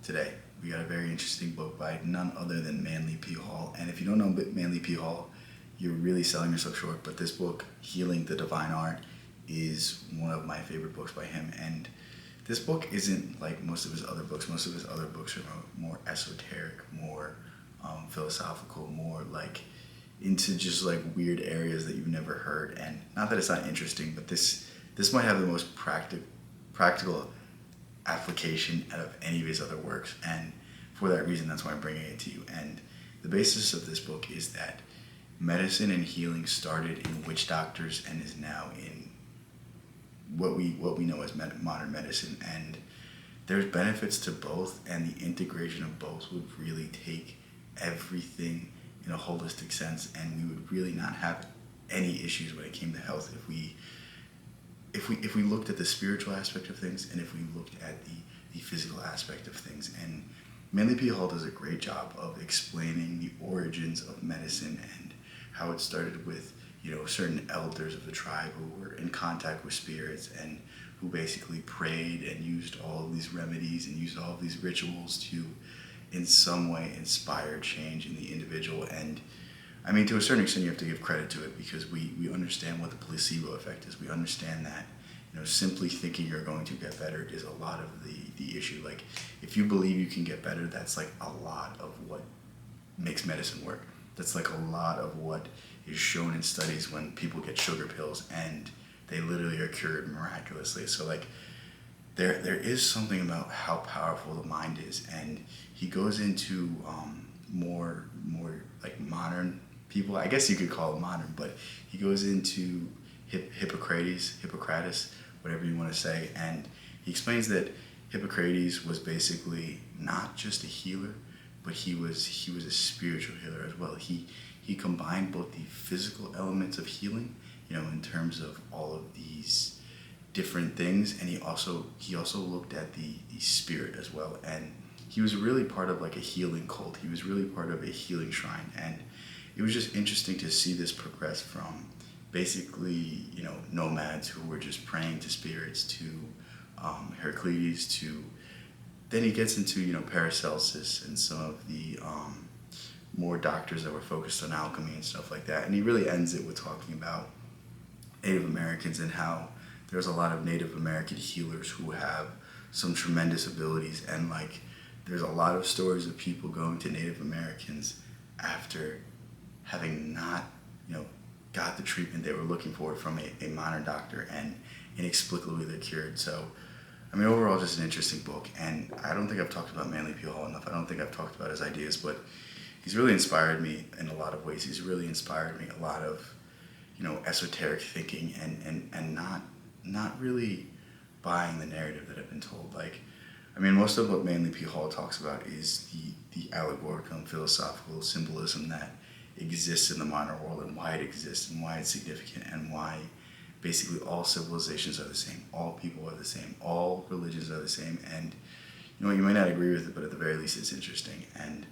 today. We got a very interesting book by none other than Manly P. Hall. And if you don't know Manly P. Hall, you're really selling yourself short. But this book, Healing the Divine Art, is one of my favorite books by him. And this book isn't like most of his other books. Most of his other books are more esoteric, more philosophical, more like into just like weird areas that you've never heard. And not that it's not interesting, but this might have the most practical application out of any of his other works. And for that reason, that's why I'm bringing it to you. And the basis of this book is that medicine and healing started in witch doctors and is now in what we know as modern medicine. And there's benefits to both, and the integration of both would really take everything in a holistic sense, and we would really not have any issues when it came to health if we looked at the spiritual aspect of things and if we looked at the physical aspect of things. And Manly P. Hall does a great job of explaining the origins of medicine and how it started with, certain elders of the tribe who were in contact with spirits and who basically prayed and used all of these remedies and used all of these rituals to in some way inspire change in the individual. And I mean, to a certain extent, you have to give credit to it because we understand what the placebo effect is. We understand that, simply thinking you're going to get better is a lot of the issue. Like, if you believe you can get better, that's like a lot of what makes medicine work. That's like a lot of what is shown in studies when people get sugar pills and they literally are cured miraculously. So like, there is something about how powerful the mind is, and he goes into more like modern people. I guess you could call it modern, but he goes into Hippocrates, whatever you want to say, and he explains that Hippocrates was basically not just a healer, but he was a spiritual healer as well. He combined both the physical elements of healing, in terms of all of these different things, and he also looked at the spirit as well. And he was really part of like a healing cult. He was really part of a healing shrine, and it was just interesting to see this progress from basically, nomads who were just praying to spirits to Heraclides to then he gets into, Paracelsus and some of the more doctors that were focused on alchemy and stuff like that. And he really ends it with talking about Native Americans and how there's a lot of Native American healers who have some tremendous abilities, and like there's a lot of stories of people going to Native Americans after having not, got the treatment they were looking for from a modern doctor, and inexplicably they're cured. So, I mean, overall, just an interesting book. And I don't think I've talked about Manly P. Hall enough. I don't think I've talked about his ideas, but he's really inspired me in a lot of ways. He's really inspired me a lot of, esoteric thinking and not really buying the narrative that I've been told. Like, I mean, most of what Manly P. Hall talks about is the allegorical and philosophical symbolism that exists in the modern world and why it exists and why it's significant and why basically all civilizations are the same, all people are the same, all religions are the same. And you may not agree with it, but at the very least it's interesting. And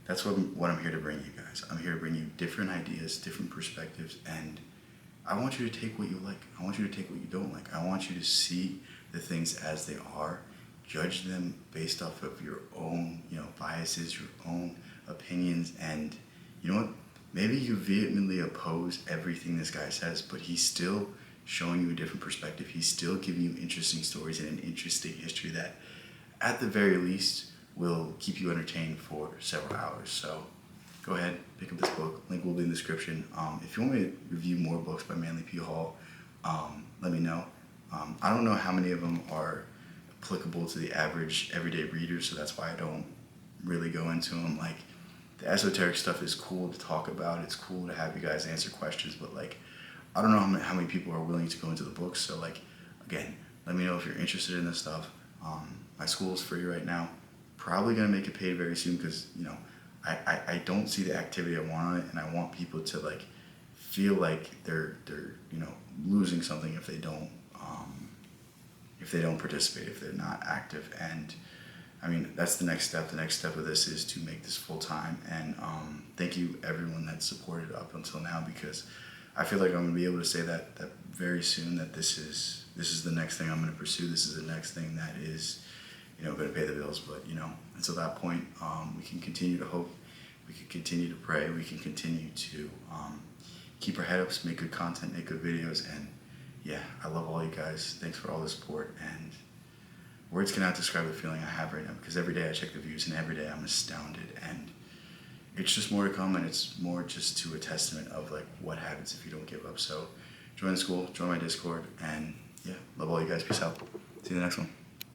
that's what I'm here to bring you guys. I'm here to bring you different ideas, different perspectives, and I want you to take what you like. I want you to take what you don't like. I want you to see the things as they are, judge them based off of your own, biases, your own opinions, and you know what? Maybe you vehemently oppose everything this guy says, but he's still showing you a different perspective. He's still giving you interesting stories and an interesting history that, at the very least, will keep you entertained for several hours. So go ahead, pick up this book. Link will be in the description. If you want me to review more books by Manly P. Hall, let me know. I don't know how many of them are applicable to the average everyday reader, so that's why I don't really go into them. Like, the esoteric stuff is cool to talk about. It's cool to have you guys answer questions, but like, I don't know how many people are willing to go into the books. So like, again, let me know if you're interested in this stuff. My school is free right now. Probably gonna make it paid very soon because I don't see the activity I want on it, and I want people to like feel like they're losing something if they don't participate, if they're not active. And I mean, that's the next step. The next step of this is to make this full time. And thank you everyone that supported up until now, because I feel like I'm gonna be able to say that very soon that this is the next thing I'm gonna pursue. This is the next thing that is going to pay the bills. But, until that point, we can continue to hope, we can continue to pray, we can continue to keep our head up, make good content, make good videos. And yeah, I love all you guys. Thanks for all the support. And words cannot describe the feeling I have right now, because every day I check the views and every day I'm astounded. And it's just more to come, and it's more just to a testament of like what happens if you don't give up. So join the school, join my Discord, and yeah, love all you guys. Peace out. See you in the next one.